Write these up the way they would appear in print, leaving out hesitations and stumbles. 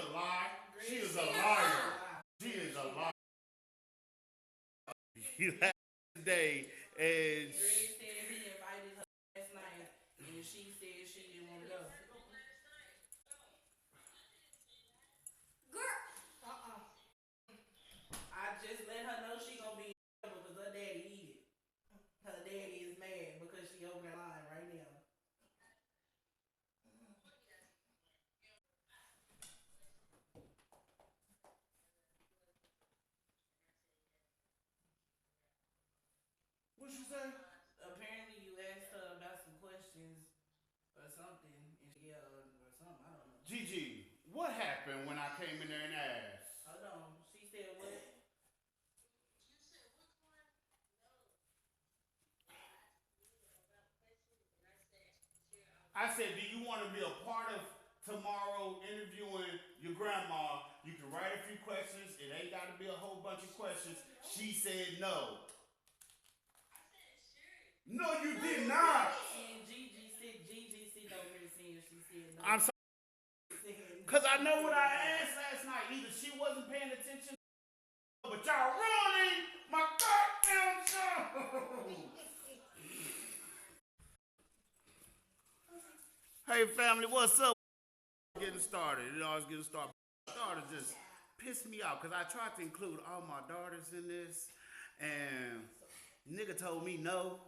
a lie. She is a liar. She is a liar. You have today, and Greg said he invited her last night, and she said she didn't want to go. Girl, I just let her know she gonna be in trouble because her daddy eat it. Her daddy is mad because she over the line right now. what you say? Apparently, you asked her about some questions or something, and she yeah or something. I don't know. Gigi, what happened when I came in there and asked? Hold on. She said what? I said, do you want to be a part of tomorrow interviewing your grandma? You can write a few questions. It ain't got to be a whole bunch of questions. She said no. No, you did not. And Gigi said over here saying she said no. I'm sorry. Because I know what I asked last night. Either she wasn't paying attention, but y'all ruining my goddamn show. Hey, family, what's up? Getting started. It always getting started. My daughter just pissed me off because I tried to include all my daughters in this, and nigga told me no,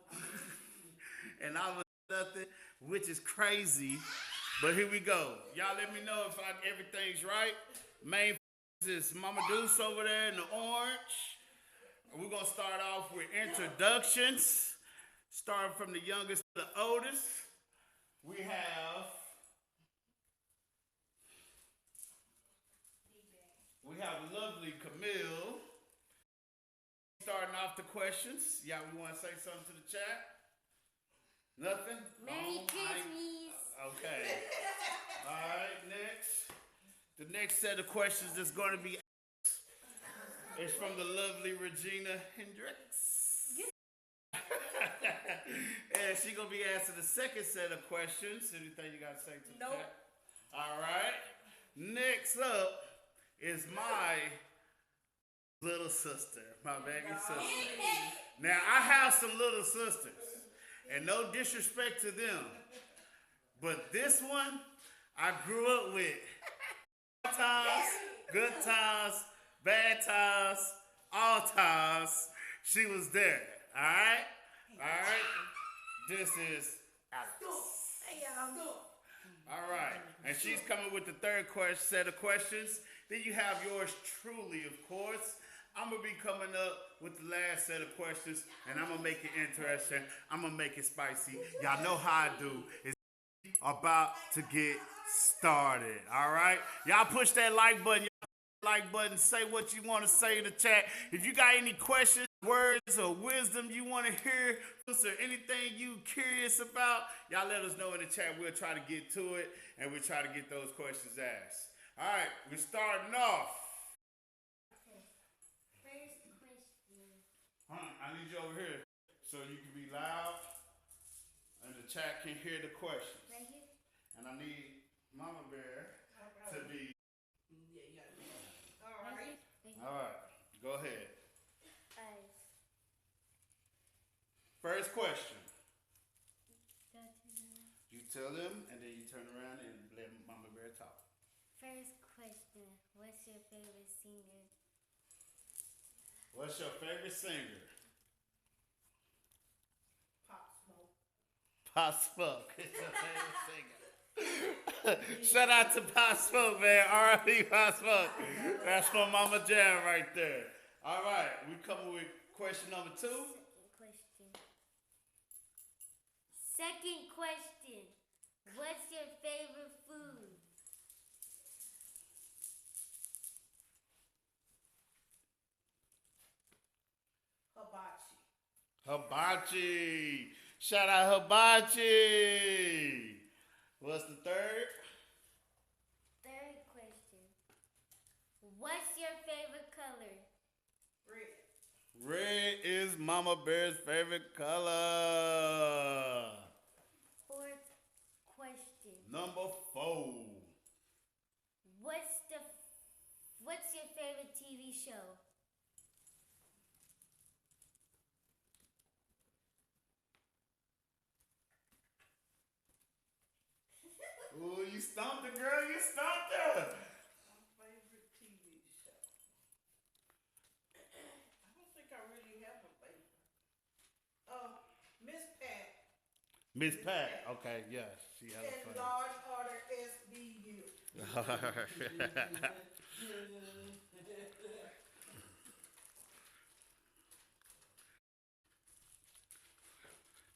and I was nothing, which is crazy. But here we go. Y'all let me know if everything's right. Main is Mama Deuce over there in the orange. We're going to start off with introductions. Starting from the youngest to the oldest. We have lovely Camille. Starting off the questions. Y'all want to say something to the chat? Nothing? Merry Christmas. Okay. All right, next. The next set of questions is going to be is from the lovely Regina Hendricks. And she's going to be asking the second set of questions. Anything you got to say to the chat? All right. Next up is my little sister, my baby sister. Now, I have some little sisters, and no disrespect to them, but this one I grew up with. Times, good times, bad times, all times. She was there. All right? All right? This is Alex. All right. And she's coming with the third set of questions. Then you have yours truly, of course. I'm going to be coming up with the last set of questions, and I'm going to make it interesting. I'm going to make it spicy. Y'all know how I do. It's about to get started. All right? Y'all push that like button. Say what you want to say in the chat. If you got any questions, words, or wisdom you want to hear, or anything you curious about, y'all let us know in the chat. We'll try to get to it, and we'll try to get those questions asked. All right, we're starting off. First question. I need you over here so you can be loud, and the chat can hear the questions. Right here? And I need Mama Bear to be. Yeah, you got it. All right. All right, go ahead. Alright. First question. You tell them, and then you turn around and let Mama Bear talk. First question. What's your favorite singer? What's your favorite singer? Pop Smoke. Pop Smoke. It's your favorite singer. Shout out to Pop Smoke, man. R.I.P. Pop Smoke. That's for Mama Jam right there. All right, we coming with question number 2. Second question. What's your favorite food? Hibachi. Shout out Hibachi. What's the third? Third question. What's your favorite color? Red. Red is Mama Bear's favorite color. Fourth question. Number 4. What's the What's your favorite TV show? Ooh, you stumped her, girl. You stumped her. My favorite TV show. I don't think I really have a favorite. Miss Pat. Miss Pat. Okay, yes. She had a And favorite. Large Order SBU.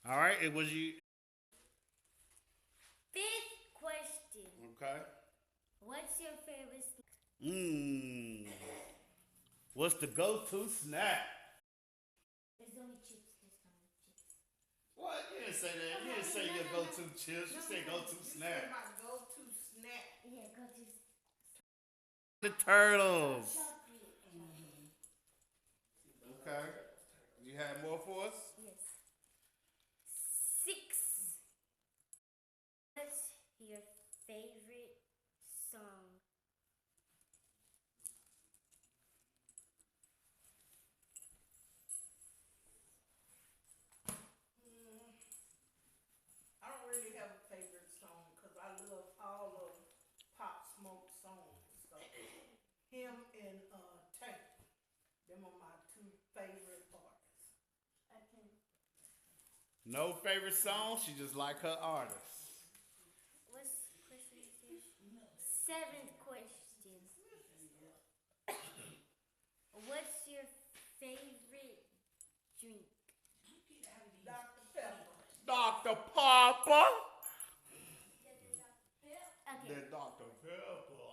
All right, it was you. Fifth question. Okay. What's your favorite snack? What's the go-to snack? There's only chips this time. Chips. What? You didn't say that. You didn't say your go-to chips. You said go-to You said snack. my go-to snack. Yeah, go to The turtles. chocolate. Okay. You have more for us? Yes. 6. What's your favorite song? I don't really have a favorite song because I love all of Pop Smoke songs. So him and Tank, them are my 2 favorite artists. Okay. No favorite song. She just like her artist. What's question is this? 7th question. What's your favorite drink? Dr. Pepper. Dr. Papa. Okay. The Dr. Pepper.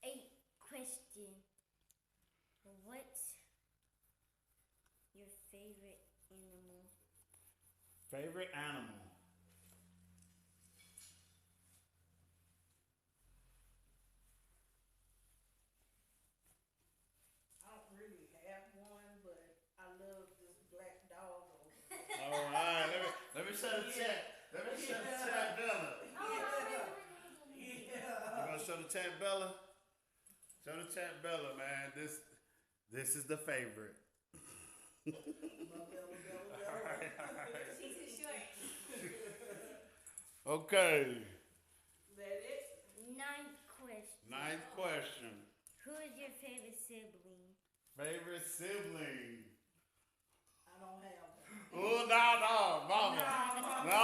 8 question. What's your favorite animal? Favorite animal. I don't really have one, but I love this black dog over there. All right. Let me show the chat. Let me show the chat, Bella. Yeah. You gonna show the chat, Bella? Show the chat, Bella, man. This is the favorite. Okay. Is that it? 9th question. 9th question. Who is your favorite sibling? Favorite sibling. I don't have one. Oh, no, mama. Mama. No,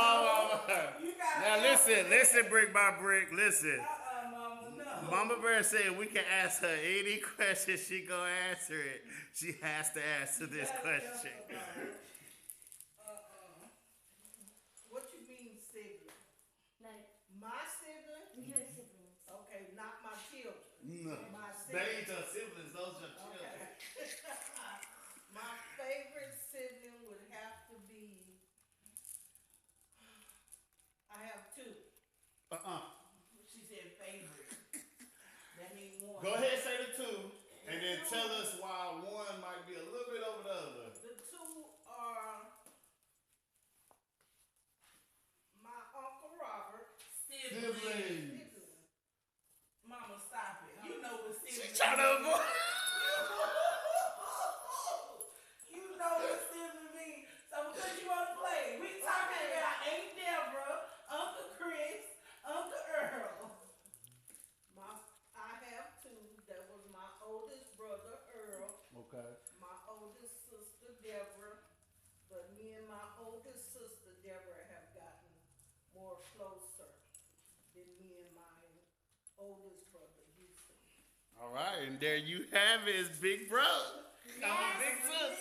mama. You gotta Now listen, brick by brick, listen. Mama, no. Mama Bear said we can ask her any question, she gonna answer it. She has to answer this question. What you mean sibling? Like My sibling? your siblings. Okay, not my children. No. My They ain't sibling. your siblings, those are children. Okay. My favorite sibling would have to be. I have 2. She said favorite. That means 1. Go ahead, say the 2, and then tell us why one might be a little bit over the other. The 2 are my Uncle Robert. Siblings. Mama, stop it. You know what siblings She trying to avoid. You know what sibling means. So because you want to play, we talking about Aunt Deborah, Uncle Chris, Uncle Earl. I have 2. That was my oldest brother Earl, Okay. my oldest sister Deborah. But me and my oldest sister Deborah have gotten more closer than me and my oldest brother used to. All right, and there you have it, it's Big Bro. I'm a big sis.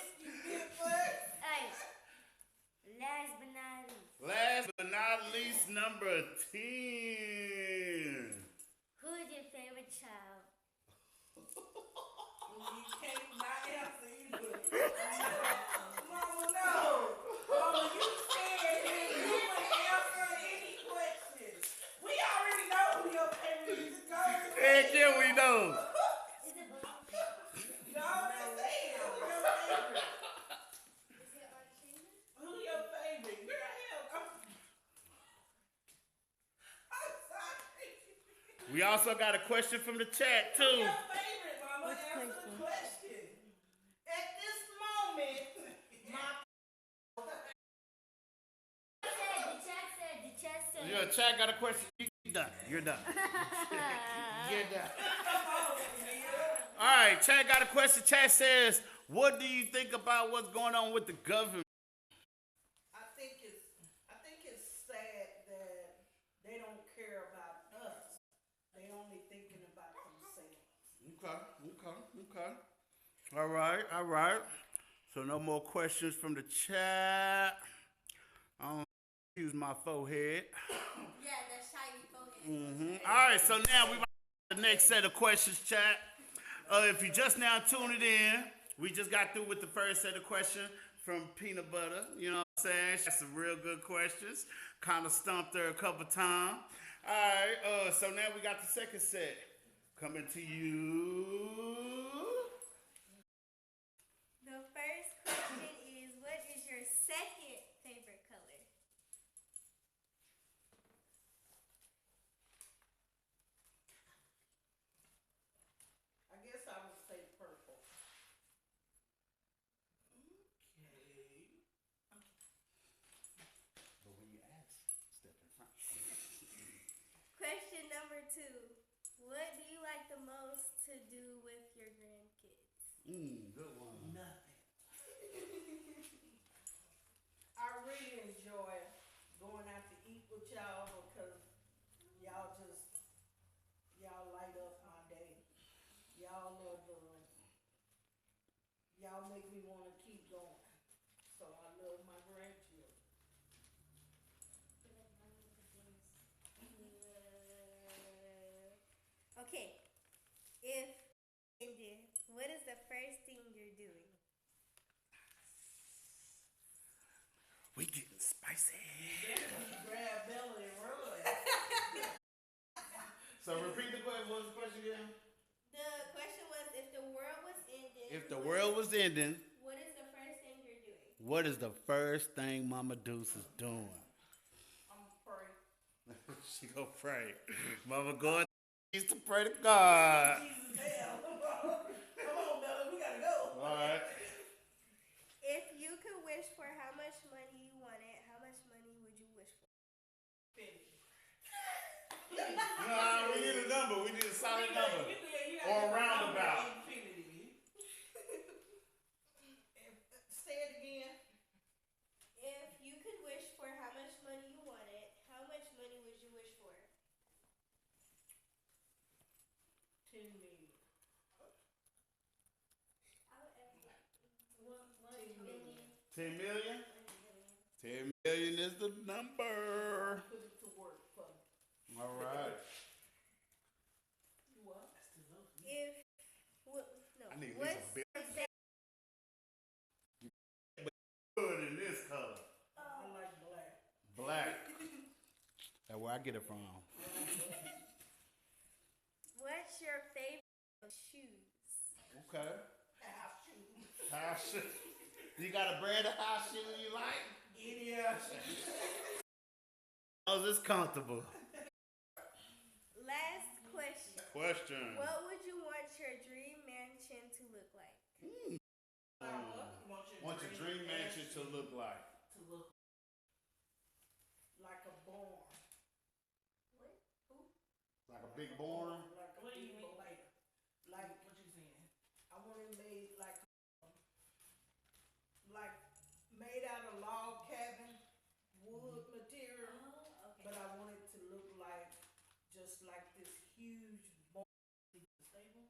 Hey, last but not least, Last but not least, number 10. who is your favorite child? You can't not answer either. Mama, no. Mama, you said you would answer any question. We already know who your favorite is. Go ahead. Heck yeah, we know. Is it both? Go ahead, say it. Who your favorite? Is it Archie? Who your favorite? Girl, hell, We also got a question from the chat Who's too. your favorite, Mama? What's the Answer the question. At this moment, my The chat said. Your chat got a question. You're done. You're done. You're done. All right, chat got a question. Chat says, "What do you think about what's going on with the government?" I think it's sad that they don't care about us. They only thinking about themselves. Okay. All right. So no more questions from the chat. I don't use my forehead. Yeah, that shiny forehead. All right, so now we about to the next set of questions, chat. If you just now tuned in, we just got through with the first set of questions from Peanut Butter. You know what I'm saying? She had some real good questions. Kind of stumped her a couple times. All right, so now we got the second set coming to you. The first question is, what is your second favorite color? I guess I would say purple. But when you ask, step in front. Question number 2. What do you like the most to do with your grandkids? Good one. Nothing. I really enjoy going out to eat with y'all because y'all light up my day. Y'all make me want to keep going. So I love my grandchildren. Okay. If what is the first thing you're doing? We getting spicy. Grab Bella and run. So repeat the question. What was the question again? The question was, if the world was ending. If the world was ending, What is the first thing you're doing? what is the first thing Mama Deuce is doing? I'm pray. She go pray. Mama going to pray to God. Jesus, damn. Come on, Bella, we gotta go. All right. If you could wish for how much money you wanted, how much money would you wish for? No, we need a number. We need a solid number. Or a roundabout. Say it again. If you could wish for how much money you wanted, how much money would you wish for? 10 million. I would ask like 10 million. 10 million? 10 million is the number. Put it to work for me. All right. What? If I need what's this a bit your fa- good in this color. I like black. Black. That's where I get it from. What's your favorite shoes? Okay. House shoes. House shoe. You got a brand of house shoe you like? Idiot. Oh, is this comfortable? Last question. Question. What would you want your dream mansion to look like? Want your dream mansion to look like? To look like a barn. What? Who? Like a big barn? Like a big barn. Like what you saying? I want it made like made out of log cabin wood material. Oh, okay. But I want it to look like just like this huge barn. Stable.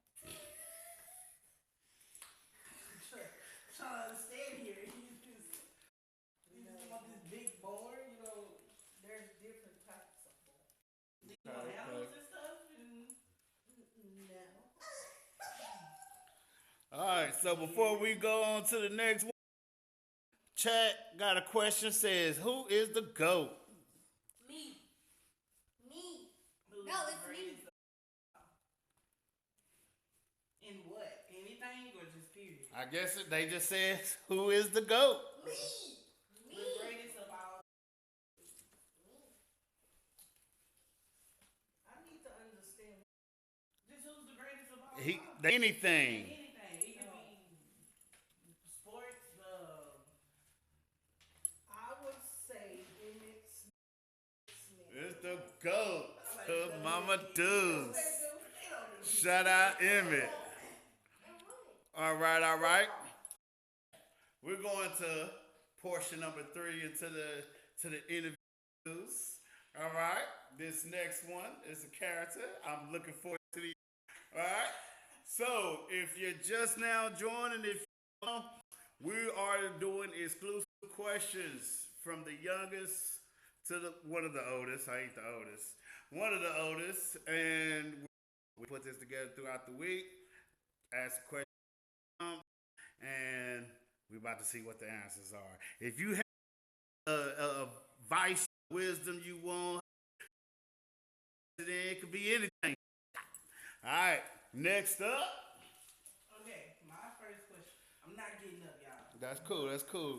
Trying to understand here. You just want this big barn, there's different types of barn. You want animals and stuff? No. All right, so before we go on to the next one, chat got a question, says, who is the GOAT? Me. No, it's me. In what? Anything or just period? I guess they just said, who is the GOAT? Me. The greatest of all. I need to understand Anything. Anything. It could be sports. I would say Emmett Smith. It's the GOAT. Mama Deuce. Dude. Shout out Emmett. All right, all right. We're going to portion number 3 into the interviews. All right. This next one is a character. I'm looking forward to the. All right. So if you're just now joining, if you know, we are doing exclusive questions from the youngest to the one of the oldest. I ain't the oldest. One of the oldest, and we put this together throughout the week. Ask a question, and we're about to see what the answers are. If you have a vice, wisdom you want, it could be anything. All right, next up. Okay, my first question. I'm not getting up, y'all. That's cool. That's cool.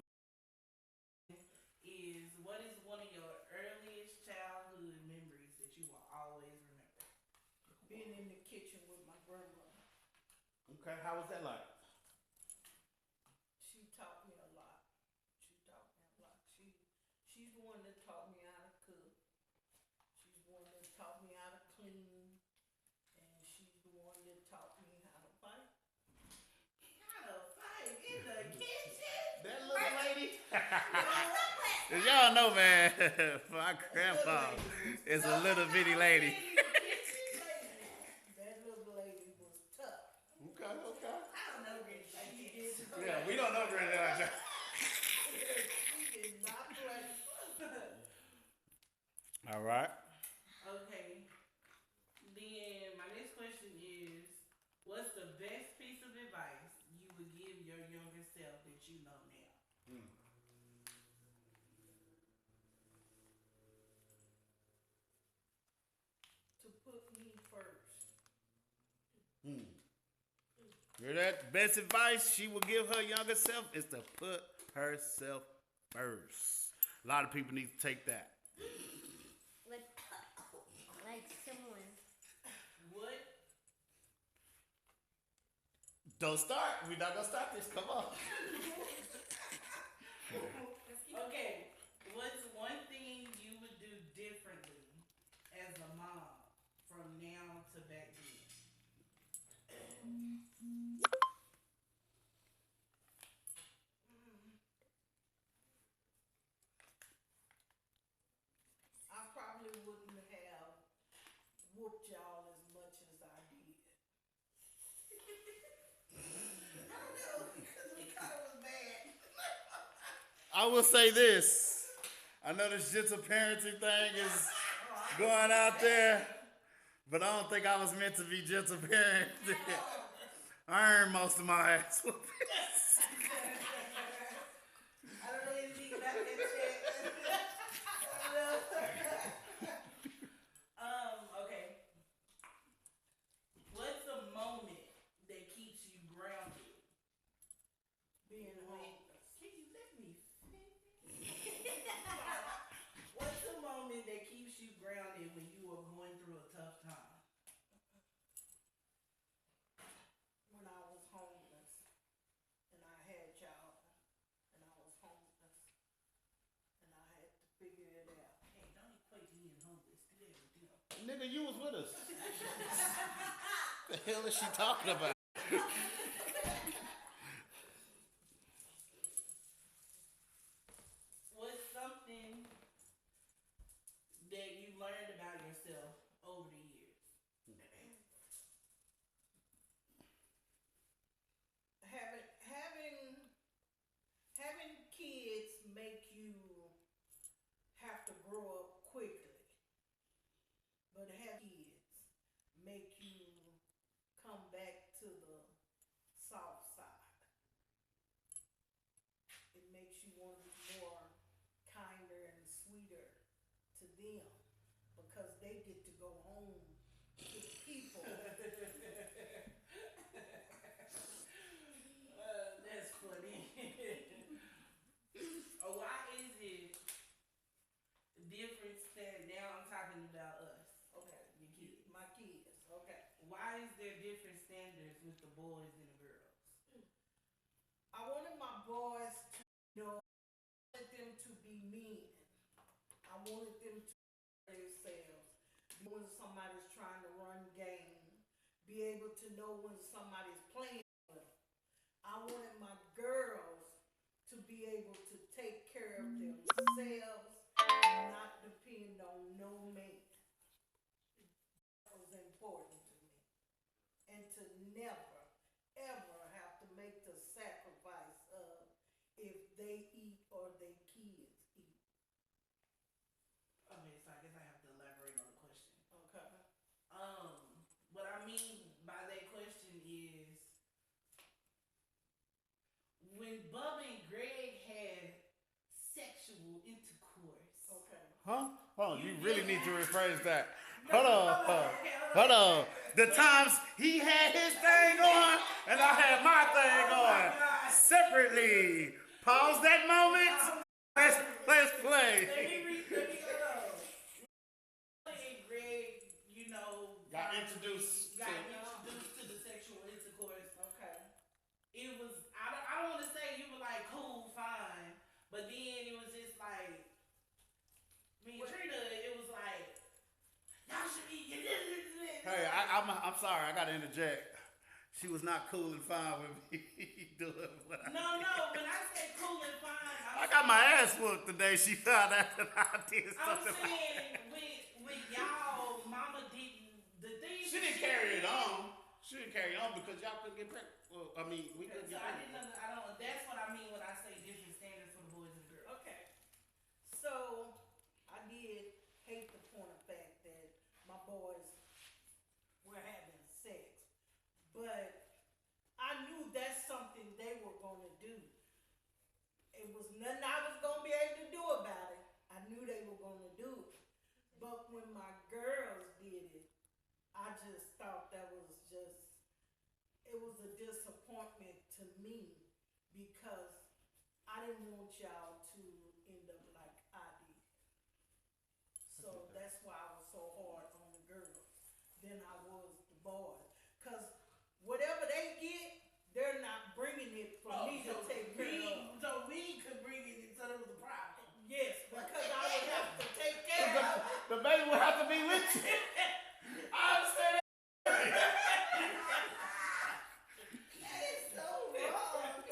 Is what is one of your earliest childhood memories that you will always remember? Being in the kitchen with my grandmother. Okay, how was that like? She taught me a lot. She's the one that taught me how to cook. She's the one that taught me how to clean. And she's the one that taught me how to fight. How to fight in the kitchen? That little lady. Y'all know, man, my grandpa is a little bitty lady. That little lady was tough. Okay, okay. I don't know Granny. She did. Yeah, we don't know Granny. She did not play. All right. Okay. Then my next question is, what's the best piece of advice you would give your younger self that you know now? To put me first. Hear that? Best advice she would give her younger self is to put herself first. A lot of people need to take that. Like someone. What? Don't start. We're not gonna start this. Come on. Okay. What's one thing you would do differently as a mom from now to back then? I probably wouldn't have whooped y'all as much as I did. I don't know, because we thought it was bad. I will say this. I know this gentle parenting thing is going out there, but I don't think I was meant to be gentle parenting. I earned most of my ass whoopings. I don't know anything about that shit. Okay. What's a moment that keeps you grounded? Being homeless. Can you let me finish? What's a moment that keeps you grounded when you are going through a tough time? When I was homeless and I had y'all and I was homeless and I had to figure it out. Hey, don't equate me and homeless. Do that with them. Nigga, you was with us. The hell is she talking about? What's something that you learned about yourself over the years? Having kids make you have to grow up quickly, but have kids make you come back to the soft side. It makes you want to be more kinder and sweeter to them because they get to go home to people. That's funny. Why is it different now I'm talking about us? Okay, your kids, my kids. Okay. Why is there different standards boys to know. I wanted them to be men. I wanted them to know themselves. When somebody's trying to run game, be able to know when somebody's playing well. I wanted my girls to be able to take care of themselves and not depend on no man. That was important to me. And to never, ever have to make the sacrifice of if they eat or their kids eat. Okay, so I guess I have to elaborate on the question. Okay. What I mean by that question is when Bubba and Greg had sexual intercourse. Okay. Huh? Hold on, you You really did need to that. rephrase that. No, Hold on, hold on. The times he had his thing on and I had my thing Oh my on God. separately. Pause that moment. Let's play. Let me go though. Bubba and Greg, you know, Got introduced got to- introduced to the sexual intercourse. Okay. It was I don't want to say you were like cool, fine, but then it was just like me and Trina. It was like y'all should be. Hey, I'm sorry. I gotta interject. She was not cool and fine with me doing what I did. No. When I say cool and fine, I got my ass whooped the day she found out that I did I'm something. saying with y'all, Mama didn't the things. She didn't carry it on. She didn't carry on because y'all couldn't get pregnant. Well, I mean, we couldn't So get I pregnant. didn't. I don't. That's what I mean when I say different standards for the boys and the girls. Okay. So I did hate the point of fact that my boys were having sex, but I knew that's something they were gonna do. It was nothing I was gonna be able to do about it. I knew they were gonna do it. But when my girls did it, I just thought that was just, it was a disappointment to me because I didn't want y'all to end up like I did. So that's why I was so hard on the girls than I was the boys. Cause whatever they get, they're not bringing it for me to take care of. So we could bring it until it was a problem. Yes, because I would have to take care of it. The baby would have to be with you. I understand that. That is so wrong.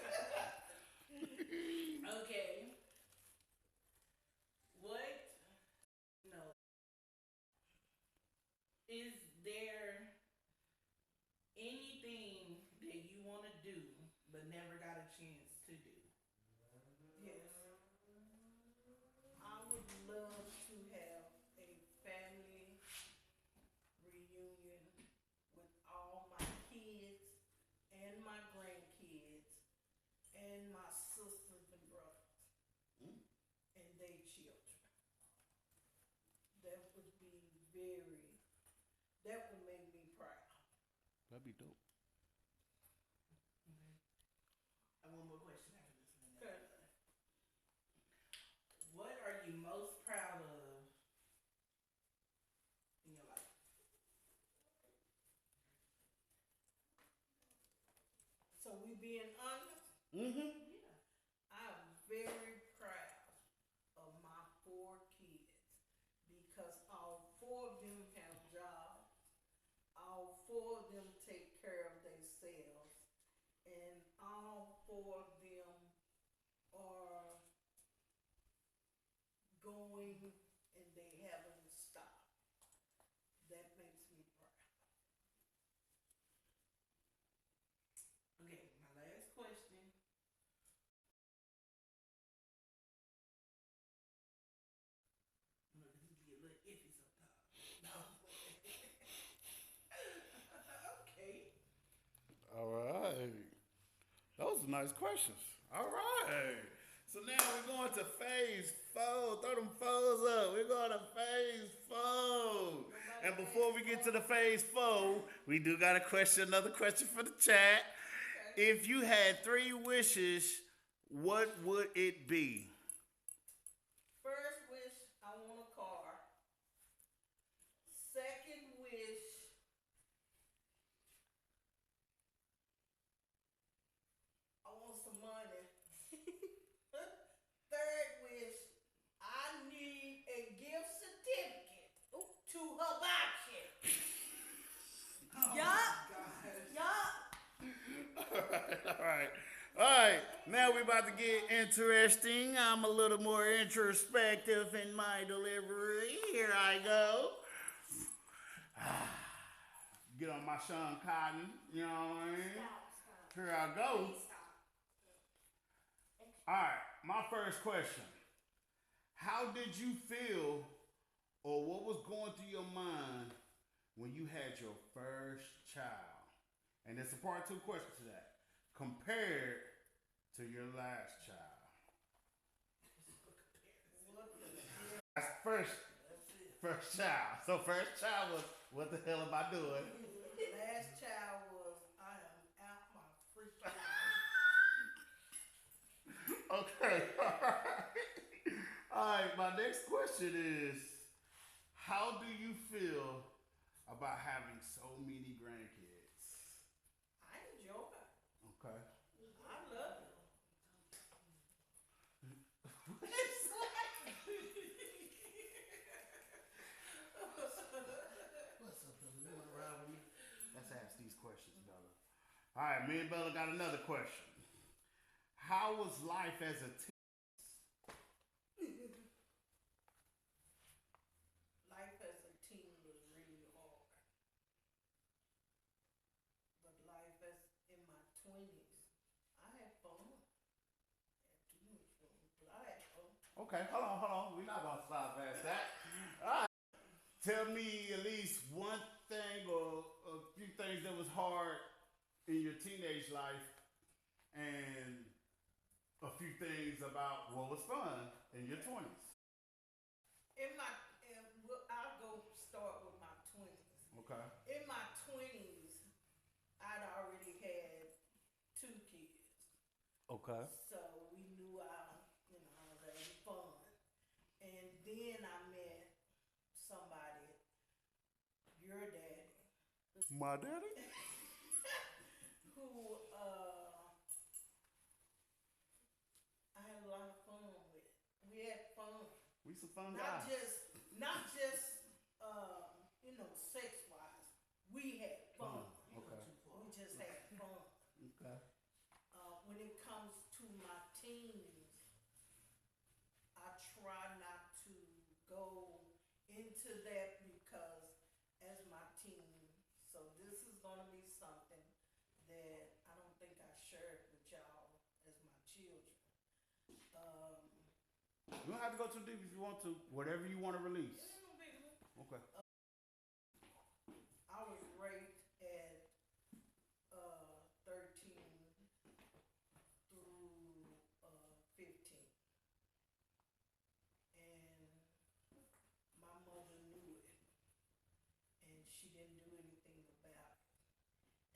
Okay. What? No. Is there anything that you want to do but never got a chance to do? Yes. I would love to have a family reunion with all my kids and my grandkids and my sisters and brothers and their children. That would be that would make me proud. That'd be dope. I have one more question after this one. Okay. What are you most proud of in your life? So we being honest, Mm-hmm. Yeah. I'm very proud of my 4 kids because all 4 of them have jobs. All 4 of them take care of themselves. And all 4 of them are going and they haven't stopped. That makes me proud. Okay, my last question. No, this can get a little iffy sometimes. No. Okay. All right. Those are nice questions. All right. So now we're going to phase 4. Throw them fours up. We're going to phase 4. And before we get to the phase 4, we do got another question for the chat. If you had 3 wishes, what would it be? First wish, I want a car. Second wish, I want some money. All right. Now we're about to get interesting. I'm a little more introspective in my delivery. Here I go. Get on my Sean Cotton. You know what I mean? Here I go. All right. My first question. How did you feel, or what was going through your mind when you had your first child? And there's a part two question to that. Compared to your last child. That's first child. So first child was, what the hell am I doing? Last child was, I am out my freaking Okay. All right. My next question is, how do you feel about having so many grandkids? I enjoy it. Okay. I love it. What's up, Bella? You want to ride with me? Let's ask these questions, Bella. All right, me and Bella got another question. How was life as a teen? Life as a teen was really hard. But life as in my 20s, I had fun. Had too much fun, but I had fun. Okay, hold on. We're not gonna stop past that. All right. Tell me at least one thing or a few things that was hard in your teenage life, and a few things about what was fun in your 20s. I'll go start with my 20s. Okay. In my 20s, I'd already had 2 kids. Okay. So we knew I was having fun. And then I met somebody, your daddy, My daddy? who I had a lot of fun with. We had fun. We some fun Not guys. just sex wise. We had fun. Okay. We just had fun. Okay. When it comes to my teens, I try not to go into that because as my teen, so this is gonna be something that I don't think I shared with y'all as my children. You don't have to go too deep if you want to. Whatever you want to release. Okay. I was raped at 13 through 15. And my mother knew it. And she didn't do anything about it.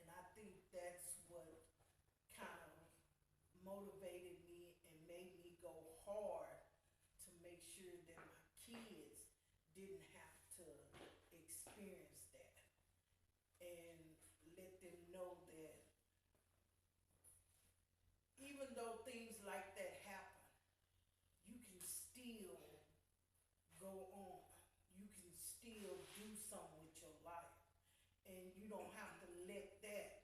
And I think that's what kind of motivated me and made me go hard to make sure that my kids didn't have to experience that, and let them know that even though things like that happen, you can still go on. You can still do something with your life, and you don't have to let that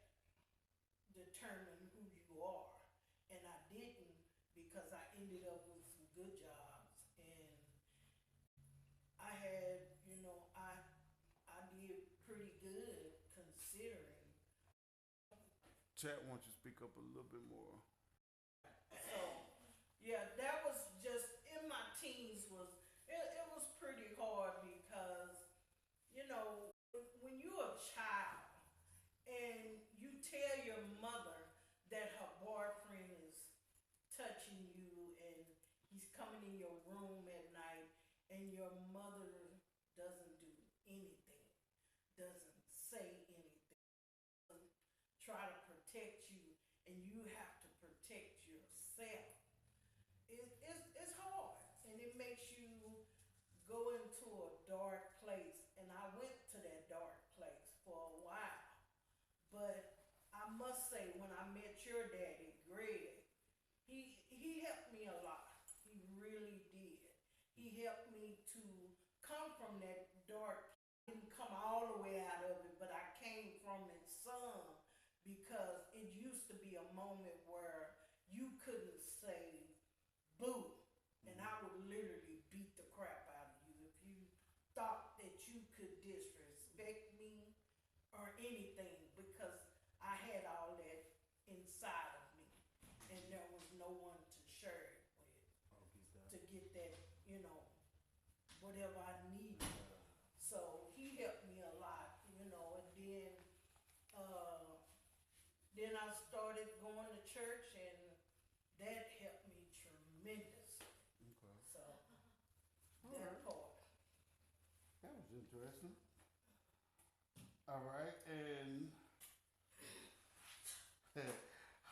determine who you are. And I didn't, because I ended up with some good jobs, and I had, I did pretty good considering. Chat wants you to speak up a little bit more. So, yeah, that was just in my teens it was pretty hard because, when you're a child and you tell your mother that her boyfriend is touching you and he's coming in your room at night and your mother doesn't do anything, doesn't say anything, doesn't try to protect you, and you have to protect yourself. It's hard, and it makes you go into a dark place, and I went to that dark place for a while. But I must say, when I met your daddy, Greg, he helped me a lot. He really did. He helped me to come from that dark. I didn't come all the way out of it, but I came from to be a moment where you couldn't say boo, and I would literally beat the crap out of you if you thought that you could disrespect me or anything, because I had all that inside of me, and there was no one to share it with to get that, whatever I needed. So he helped me a lot, and then I started going to church, and that helped me tremendously. Okay. So All that right. part. That was interesting. All right, and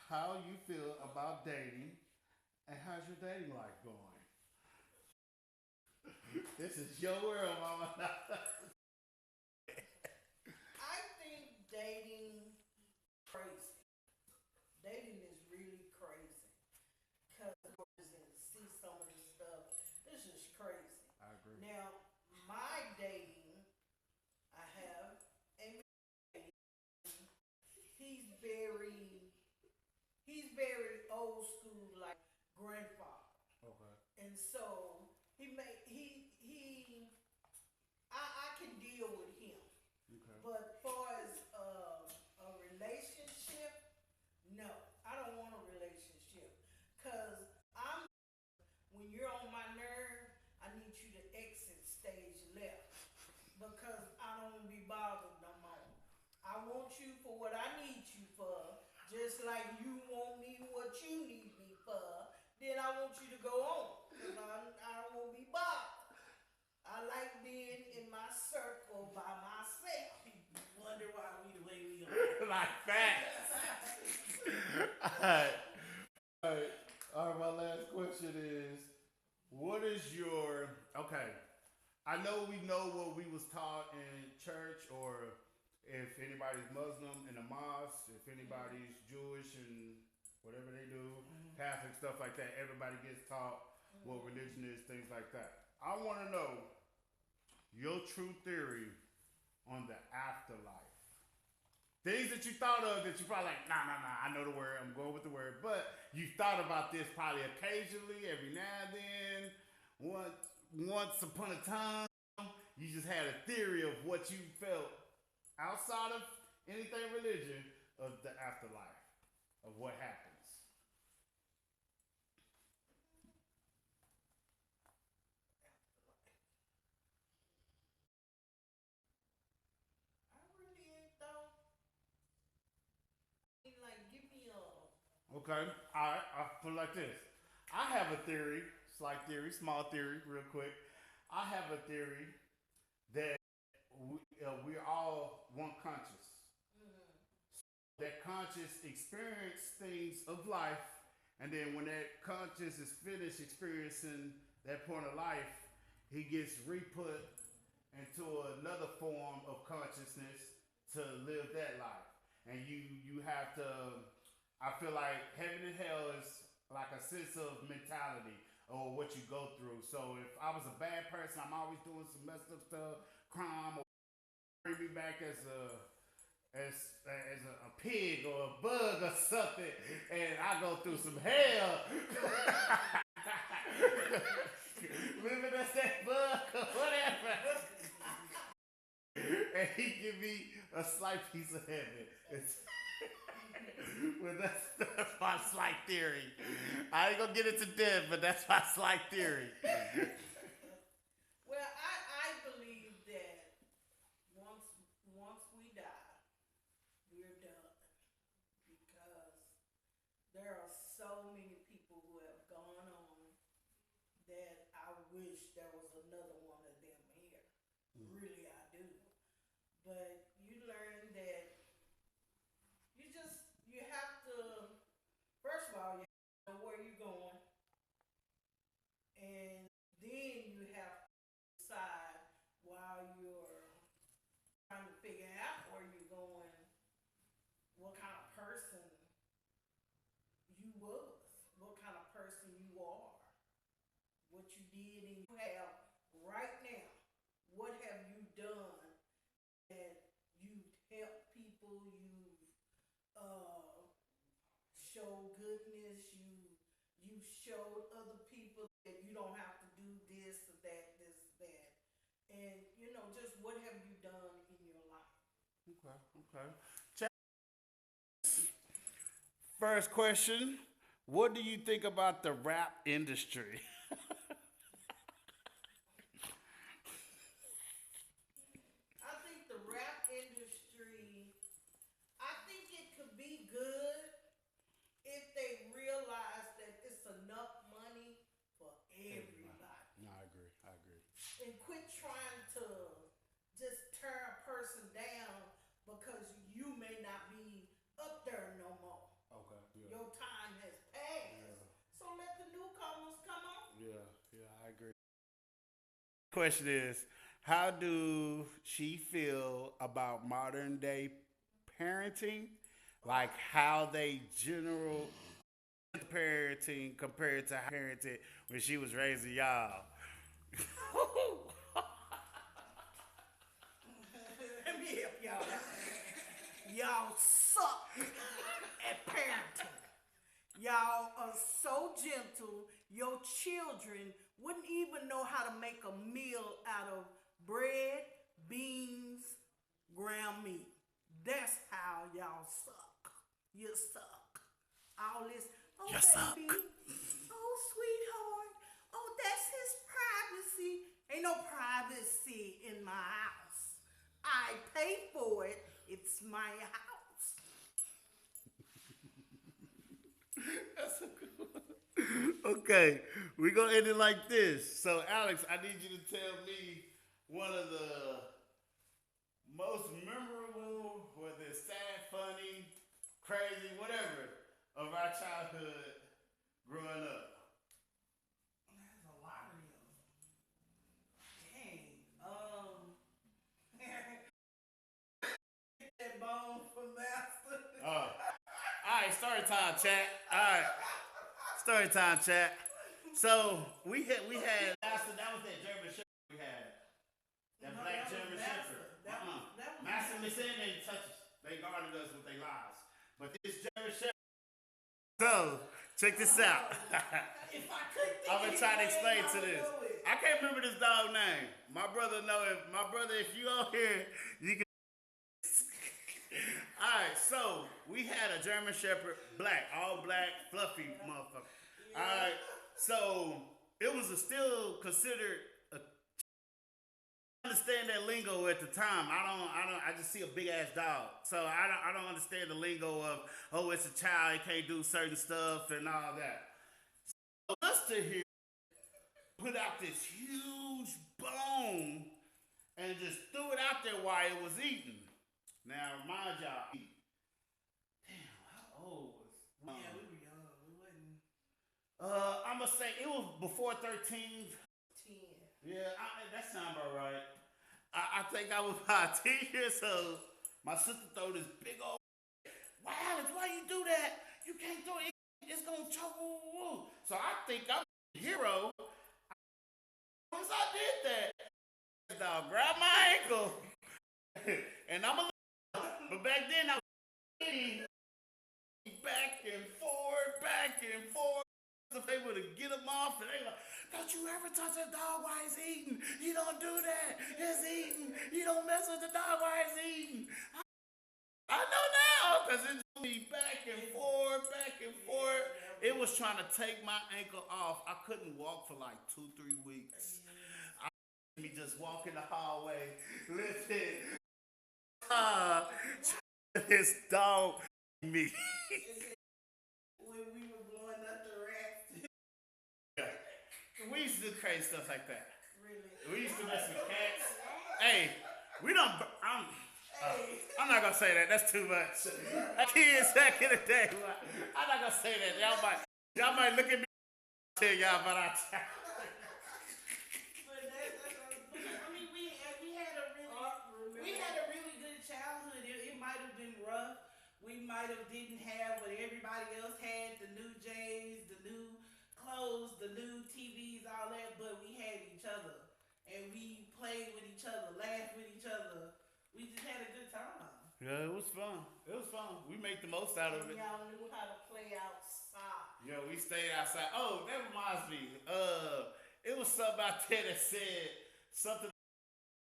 how you feel about dating, and how's your dating life going? This is your world, mama. I think dating crazy. Dating is really crazy. Cause and see some of the stuff. This is crazy. I agree. Now, my dating, I have a man. He's very old school, like grandfather. Okay. And so I can deal with him. Okay. But far as a relationship, no, I don't want a relationship. Cause when you're on my nerve, I need you to exit stage left, because I don't want to be bothered no more. I want you for what I need you for, just like you want me what you need me for. Then I want you to go on, cause I don't want to be bothered. I like being in my circle by myself. Wonder why we the way we are. Like facts. Alright. Alright. Alright, my last question is, what is your, okay, I know we know what we was taught in church, or if anybody's Muslim in a mosque, if anybody's Jewish and whatever they do, Catholic, stuff like that, everybody gets taught what religion is, things like that. I want to know your true theory on the afterlife. Things that you thought of that you probably like, nah, I know the word, I'm going with the word, but you thought about this probably occasionally, every now and then, once upon a time, you just had a theory of what you felt outside of anything religion of the afterlife, of what happens. I really ain't thought. Like, give me a. Okay, alright, I'll put it like this. I have a theory, slight theory, small theory, real quick. I have a theory that we're all one conscious. That conscious experience things of life, and then when that conscious is finished experiencing that point of life, he gets re-put into another form of consciousness to live that life. And you have to, I feel like heaven and hell is like a sense of mentality or what you go through. So if I was a bad person, I'm always doing some messed up stuff, crime, or bring me back as a pig or a bug or something, and I go through some hell. Living as that bug or whatever. And he give me a slight piece of heaven. Well, that's my slight theory. I ain't gonna get into death, but that's my slight theory. Well, I believe that once we die, we're done, because there are so many people who have gone on that I wish there was another one of them here. Really, I do. But you learn that you have to, first of all, you have to know where you're going, and then you have to decide while you're trying to figure out where you're going, what kind of person you was, what kind of person you are, what you did and you have right now. What have you done that you've helped people, you've showed other people that you don't have to do this or that, this or that. And, just what have you done in your life? Okay. First question. What do you think about the rap industry? I think the rap industry, I think it could be good if they realize that it's enough money for everybody. No, I agree. And quit trying to just tear a person down because you may not be up there no more. Okay. Yeah. Your time has passed. Yeah. So let the newcomers come on. Yeah, I agree. Question is, how do she feel about modern day parenting? Like how they general parenting compared to how parented when she was raising y'all. Let me help y'all. Y'all suck at parenting. Y'all are so gentle, your children wouldn't even know how to make a meal out of bread, beans, ground meat. That's how y'all suck. You suck. All this, oh You suck. baby, oh sweetheart, oh that's his privacy. Ain't no privacy in my house. I pay for it. It's my house. That's a good one. Okay, we're gonna end it like this. So, Alex, I need you to tell me one of the most memorable, whether it's sad, funny, crazy, whatever, of our childhood growing up. There's a lot of them. Dang. That bone for master. All right, story time, chat. All right, story time, chat. So we had Master. That was that German Shepherd we had. That No, black that was German Master. Shepherd. That was Master, they Master. said they touch us. They guarded us with their lives. But this German Shepherd. So check this out. If I could think I'm gonna try to explain to this. know it. I can't remember this dog name. My brother know it. My brother, if you out here, you can. All right, so we had a German Shepherd, black, all black, fluffy motherfucker. All right, so it was still considered. I understand that lingo at the time. I just see a big ass dog, so I don't understand the lingo of it's a child, it can't do certain stuff and all that. So Buster here put out this huge bone and just threw it out there while it was eating. Now, mind y'all, damn, how old was? Yeah, we were young. We wasn't I'm gonna say it was before 13. 10. Yeah, that sounds about right. I think I was about 10 years old. My sister threw this big old. Why, Alex? Why you do that? You can't throw it. It's gonna choke. So I think I'm a hero. Once I did that, dog grabbed my ankle, and I'm a. But back then I was back and forth. If they would have get him off, and they like, don't you ever touch a dog while he's eating. You don't do that. He's eating. You don't mess with the dog while he's eating. I know now, because it's me back and forth. It was trying to take my ankle off. I couldn't walk for like 2-3 weeks. Me just walk in the hallway, listen. This dog me. When we were blowing up the rats. We used to do crazy stuff like that. Really? We used to mess with cats. Hey, we don't. I'm not gonna say that. That's too much. Kids back in the day. I'm not gonna say that. Y'all might look at me and tell y'all about our child. I mean, we had a really good childhood. It might have been rough. We might have didn't have what everybody else had, the new J's, the new clothes, the new TVs, all that, but we had each other. And we played with each other, laughed with each other. We just had a good time. Yeah, it was fun. We made the most out of it. Y'all knew how to play outside. Yo, we stayed outside. Oh, that reminds me. It was something out there that said something.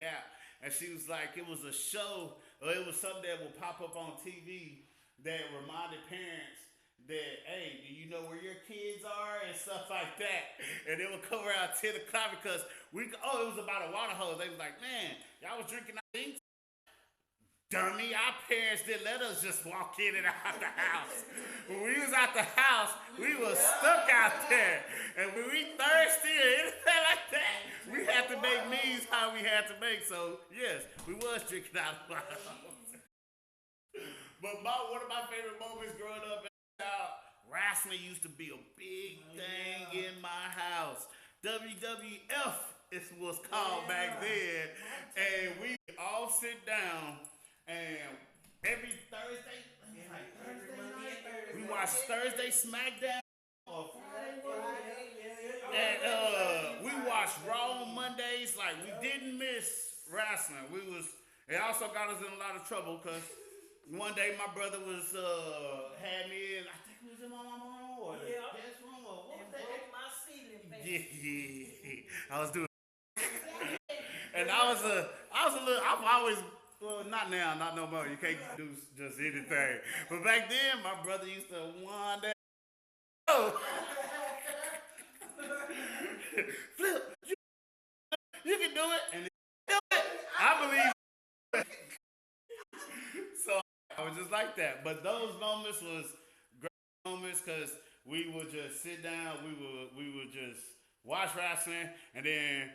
Yeah, and she was like, it was a show, or it was something that would pop up on TV that reminded parents that, hey, do you know where your kids are and stuff like that? And it would come around 10 o'clock because it was about a water hose. They was like, man, y'all was drinking out of dummy, our parents didn't let us just walk in and out the house. When we was out the house, we was stuck out there. And when we thirsty or anything like that, we had to make means how we had to make. So, yes, we was drinking out of the house. But one of my favorite moments growing up as a child, wrestling used to be a big thing in my house. WWF was called back then. And we all sit down. And every Thursday, we watch Thursday SmackDown. And we watched Raw on Mondays. Like, we didn't miss wrestling. It also got us in a lot of trouble because one day my brother had me in, I think it was in my mama's room or the guest room or what was that? My ceiling fan. Yeah, I was doing. And I've always. Well, not now, not no more. You can't do just anything. But back then, my brother used to wander. Oh, Flip, you can do it, and do it. I believe. So I was just like that. But those moments was great moments because we would just sit down. We would just watch wrestling, and then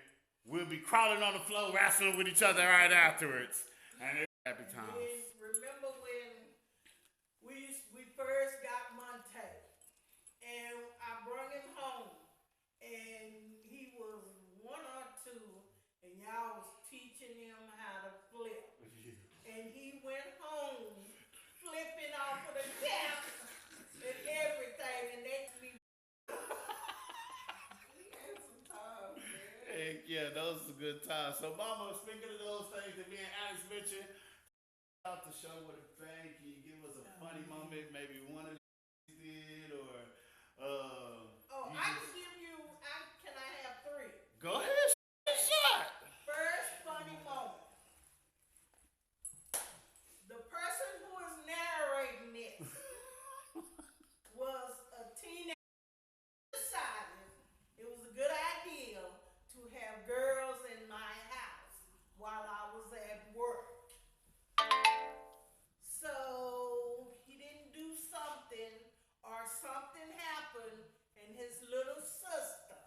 we'll be crawling on the floor wrestling with each other right afterwards. And it was happy times. Remember when we first got Monte, and I brought him home, and he was 1 or 2, and y'all was teaching him how to flip. And he went home flipping off of the cap and everything, and we had some time, man. Heck yeah, those are good times. So, Mama, speaking of those things that me and Alex mentioned, out the show with a bang, can you give us a funny moment, maybe one of these did, or can I have 3? Go ahead, shot. First funny moment. The person who is narrating it was a teenager who decided it was a good idea to have girls in my house while I was at work. So he didn't do something, or something happened, and his little sister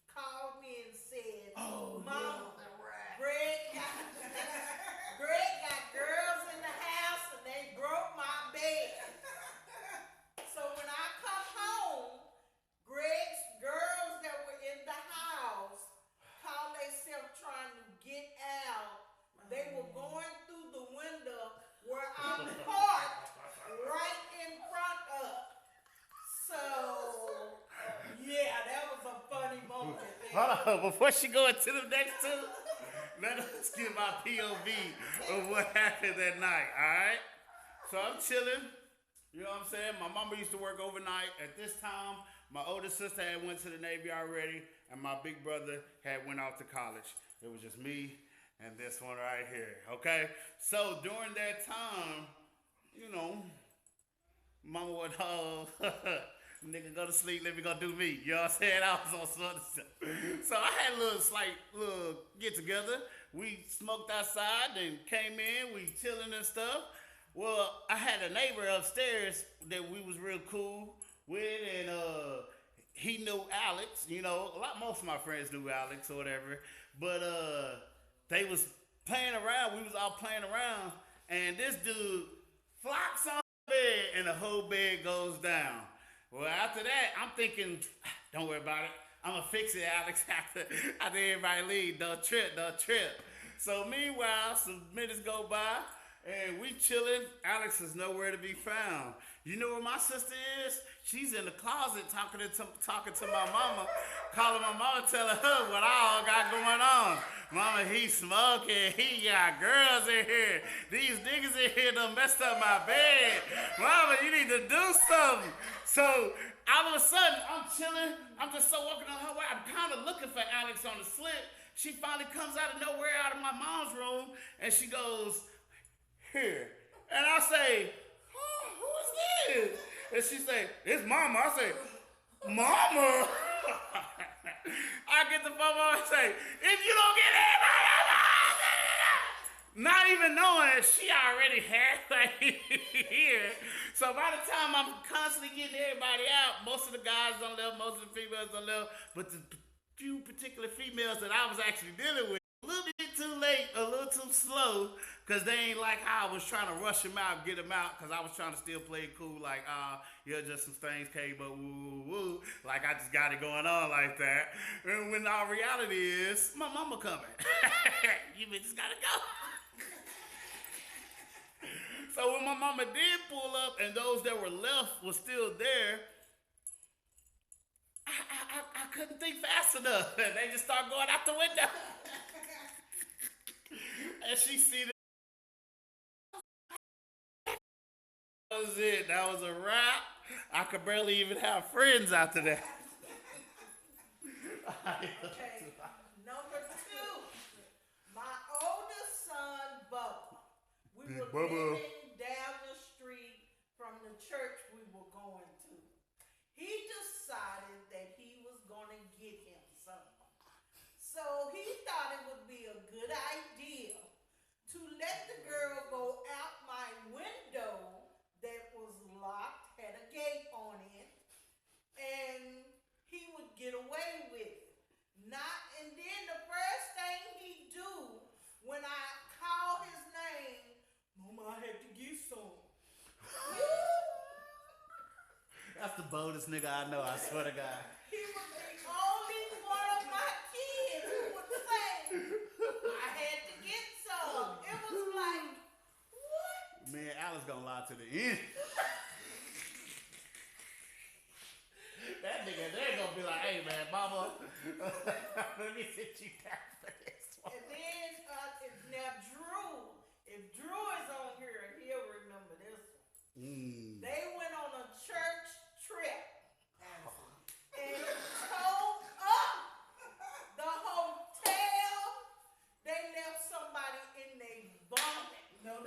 called me and said, Mom, Greg got girls in the house and they broke my bed. So when I come home, Greg's girls that were in the house called themselves trying to get out. They were going through the window where I'm parked right in front of. So, yeah, that was a funny moment. Hold on, before she go into the next two, let us give my POV of what happened that night, all right? So I'm chilling, you know what I'm saying? My mama used to work overnight. At this time, my older sister had went to the Navy already, and my big brother had went off to college. It was just me and this one right here, okay? So during that time, you know, mama would, nigga, go to sleep, let me go do me. You know what I'm saying? I was on some other stuff. So I had a little get together. We smoked outside and came in, we chilling and stuff. Well, I had a neighbor upstairs that we was real cool with, and he knew Alex. You know, most of my friends knew Alex or whatever. But they was playing around. We was all playing around, and this dude flops on the bed, and the whole bed goes down. Well, after that, I'm thinking, don't worry about it. I'm going to fix it, Alex, after everybody leave. Don't trip. So meanwhile, some minutes go by, and we chilling. Alex is nowhere to be found. You know where my sister is? She's in the closet talking to my mama, calling my mama, telling her what I all got going on. Mama, he smoking. He got girls in here. These niggas in here done messed up my bed. Mama, you need to do something. So all of a sudden, I'm chilling. I'm just so walking on her way. I'm kind of looking for Alex on the slip. She finally comes out of nowhere, out of my mom's room, and she goes, here. And I say, who is this? And she say, it's mama. I say, mama? I get the phone and say, if you don't get it, not even knowing that she already had like here. So by the time I'm constantly getting everybody out, most of the guys don't live, most of the females don't live, but the few particular females that I was actually dealing with, a little bit too late, a little too slow, because they ain't like how I was trying to rush them out, get them out, because I was trying to still play it cool, like, yeah, just some things came, but woo, woo, woo, like I just got it going on like that. And when our reality is, my mama coming. You bitches gotta go. So when my mama did pull up and those that were left were still there, I couldn't think fast enough. And they just start going out the window. And she see that. That was it. That was a wrap. I could barely even have friends after that. Okay, number 2. My oldest son, Bubba. We were living down the street from the church we were going to. He decided that he was going to get him something. So he thought it would be a good idea to let the girl go out my window that was locked, had a gate on it, and he would get away with it. And then the first thing he do when I call his name, Mama, I had to get some. That's the boldest nigga I know, I swear to God. He was the only one of my kids who would say, I had to get some. It was like, what? Man, Alice gonna lie to the end. That nigga, they're gonna be like, hey man, mama, let me sit you down for this one. And then, now Drew, if Drew is on here, he'll remember this one. They went on a church trip and towed up the hotel. They left somebody in their vomit. No.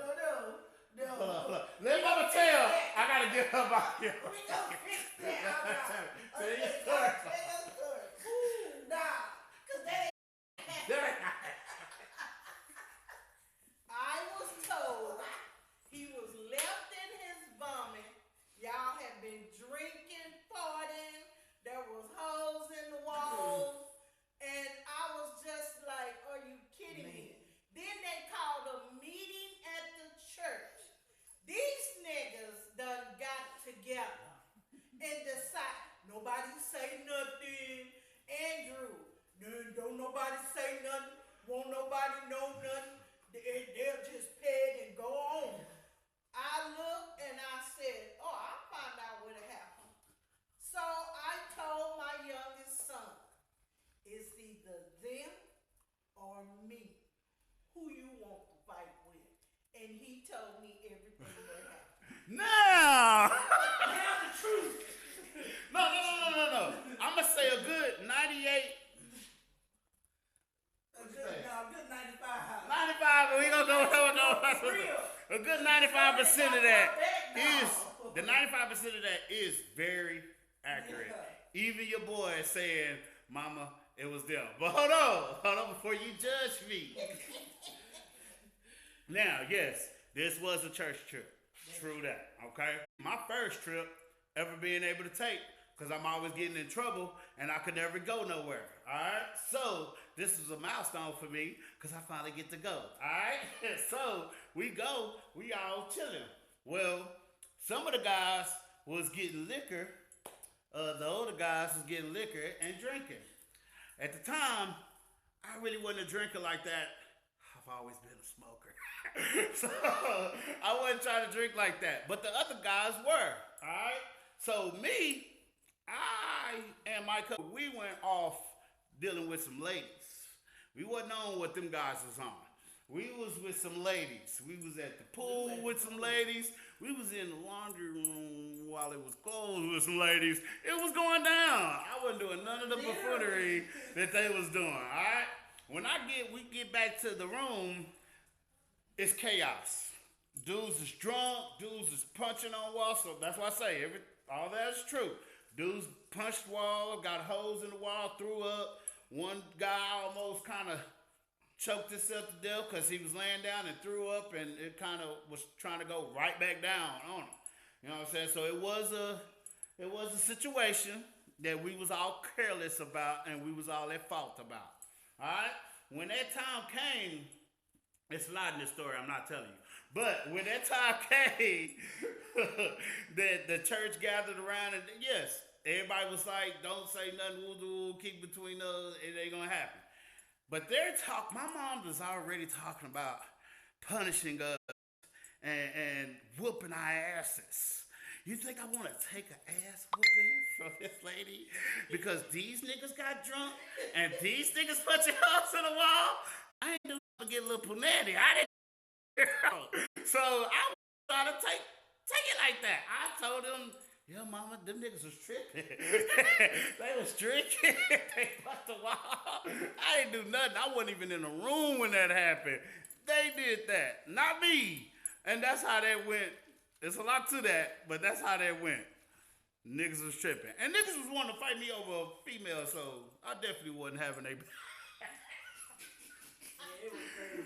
Hold on. Let mama tell. I gotta get her back here. We gonna fix that. Tell your story. Nah, cause they I was told he was left in his vomit. Y'all had been drinking, partying. There was holes in the walls. And I was just like, are you kidding me? Then they called a meeting at the church. These niggas done got together and decide, nobody say nothing. Andrew, don't nobody say nothing. Won't nobody know nothing. They'll just pay it and go on. I looked and I said, oh, I'll find out what happened. So I told my youngest son, it's either them or me. Who you want to fight with? And he told me everything that happened. Now! Tell the truth. No. I'm gonna say a good 98. A good 95. 95, we gonna go. A good 95% of that is, the 95% of that is very accurate. Even your boy is saying, mama, it was them. But hold on before you judge me. Now, yes, this was a church trip. True that, okay? My first trip ever being able to take, because I'm always getting in trouble and I could never go nowhere, all right? So this was a milestone for me because I finally get to go, all right? So we go, we all chilling. Well, some of the guys was getting liquor. The older guys was getting liquor and drinking. At the time, I really wasn't a drinker like that. I've always been a smoker. So I wasn't trying to drink like that. But the other guys were. So me, I and my cousin, we went off dealing with some ladies. We wasn't on what them guys was on. We was with some ladies. We was at the pool with some ladies. We was in the laundry room while it was closed with some ladies. It was going down. I wasn't doing none of the buffoonery that they was doing. All right. When we get back to the room, it's chaos. Dudes is drunk. Dudes is punching on walls. So that's why I say all that is true. Dudes punched wall, got holes in the wall, threw up. One guy almost kind of choked himself to death because he was laying down and threw up, and it kind of was trying to go right back down on him. You know what I'm saying? So it was a situation that we was all careless about, and we was all at fault about. All right. When that time came, it's a lot in this story. I'm not telling you, but when that time came, that the church gathered around, and yes, everybody was like, "Don't say nothing. We'll keep between us. It ain't gonna happen." But my mom was already talking about punishing us and whooping our asses. You think I want to take an ass whooping from this lady because these niggas got drunk and these niggas punching holes in the wall? I ain't do nothing but get a little punani. I didn't. So I was trying to take it like that. I told them, "Yeah, mama, them niggas was tripping. They was drinking. They punched the wall. I didn't do nothing. I wasn't even in the room when that happened. They did that, not me." And that's how that went. There's a lot to that, but that's how that went. Niggas was tripping. And niggas was wanting to fight me over a female, so I definitely wasn't having a... It was crazy.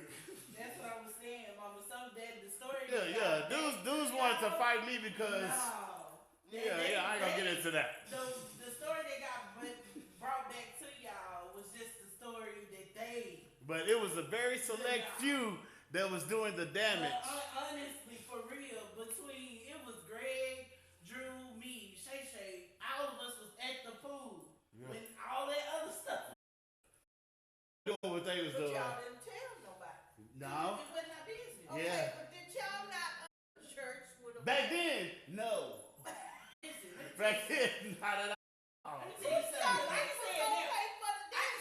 That's what I was saying, Mama. The story. Yeah. Dudes wanted to fight me because... No. I ain't gonna get into that. The story that got brought back to y'all was just the story that they. But it was a very select few that was doing the damage. Honestly, for real, it was Greg, Drew, me, Shay, all of us was at the pool when all that other stuff. Doing what they was doing. Y'all didn't tell nobody. No. It wasn't our business. Okay, Yeah. but did y'all not church with a Back then, no. Back then, not at all. Let me tell you something. I can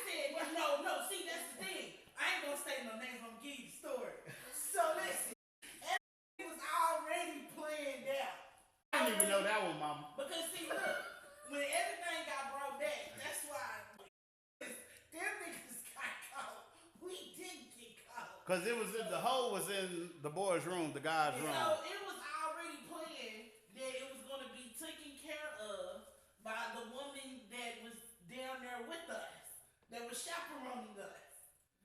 say it now. No. See, that's the thing. I ain't gonna say no names. I'm gonna give you the story. So listen, everything was already planned out. I didn't even know that one, mama. Because see, look, when everything got brought back, that's why them niggas got caught. We didn't get caught. Because the hole was in the boys' room, the guys' room. So it was already planned that it was gonna be taken care of by the woman that was down there with us, that was chaperoning us.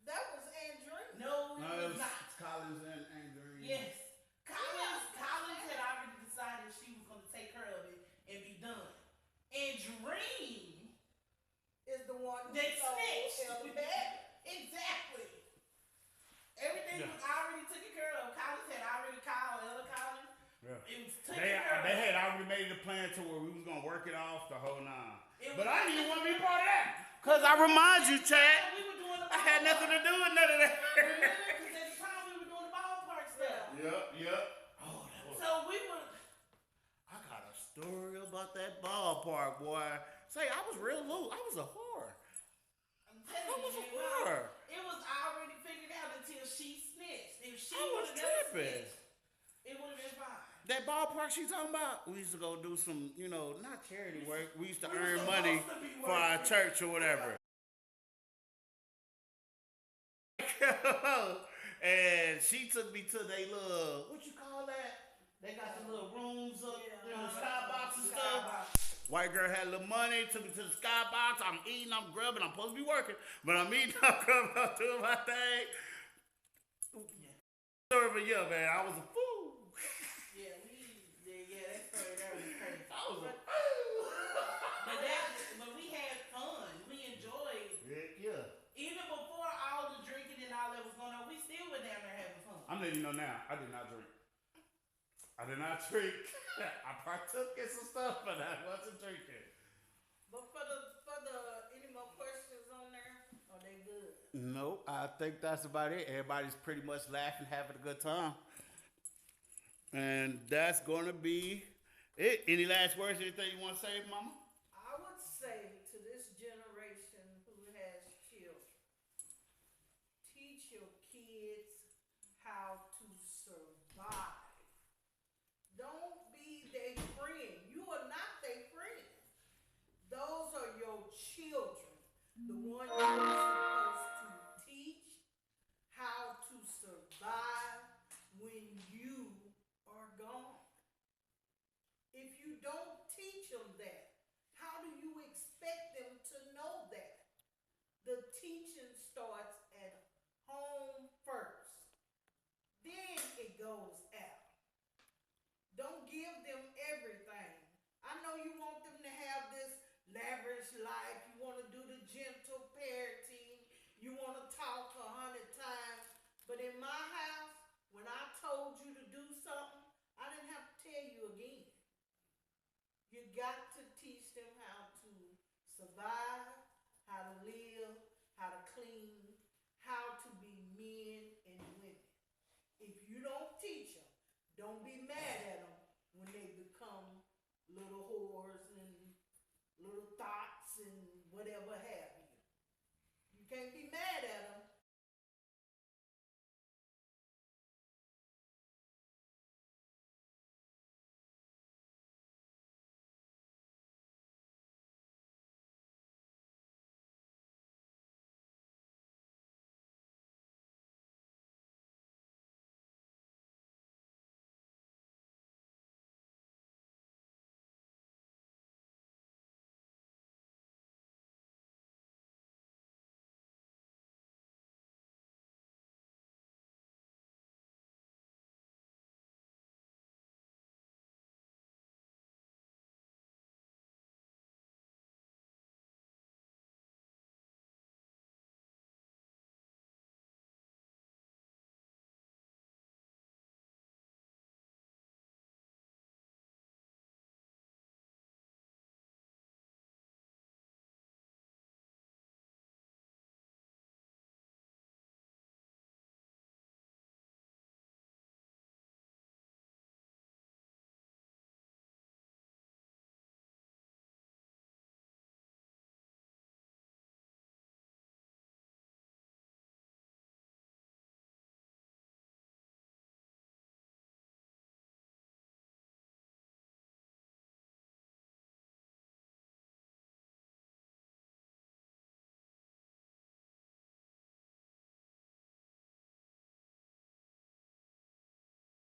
That was Andrew. No, it was not. Collins and Andrew. Yes. Collins had already decided she was going to take care of it and be done. And Dream Is the one who that told snitched. Elder Bad. Exactly. Everything was already taken care of. Collins had already called Elder Collins. Yeah. It was taken care of. They had already made the plan to where we was going to work it off the whole nine. But was- I didn't even want to be part of that. Because I remind you, Chad, We were doing the I had nothing to do with none of that. Remember? Because at the time we were doing the ballpark stuff. Yep. Oh, that was... So we were... I got a story about that ballpark, boy. Say, I was real low. I was a whore. I'm telling was a you, whore. it was already figured out until she snitched. If she I was would have never tripping. snitched, it would have been fine. That ballpark she talking about, we used to go do some, not charity work. We used to We earn was money supposed to be for our working. church or whatever. And she took me to they little, what you call that? They got the little rooms up, skybox and stuff. White girl had a little money, took me to the skybox. I'm eating, I'm grubbing, I'm supposed to be working. But I'm eating, I'm grubbing, I'm doing my thing. Story of a year, man. I was a fool. That story there was crazy. I was a But we had fun. We enjoyed. Yeah. Even before all the drinking and all that was going on, we still were down there having fun. I'm letting you know now, I did not drink. I partook in some stuff, but I wasn't drinking. But for the any more questions on there? Are they good? No, I think that's about it. Everybody's pretty much laughing, having a good time. And that's going to be Any last words, anything you want to say, Mama? I would say to this generation who has children, teach your kids how to survive. Don't be their friend. You are not their friend. Those are your children. The one you're supposed to teach how to survive when you are gone. If you don't teach them that, how do you expect them to know that? The teaching starts at home first. Then it goes out. Don't give them everything. I know you want them to have this lavish life. You want to do the gentle parenting. You want to talk 100 times. But in my house, when I told you to do something, I didn't have to tell you again. You got to teach them how to survive, how to live, how to clean, how to be men and women. If you don't teach them, don't be mad at them when they become little whores and little thoughts and whatever have you. You can't be mad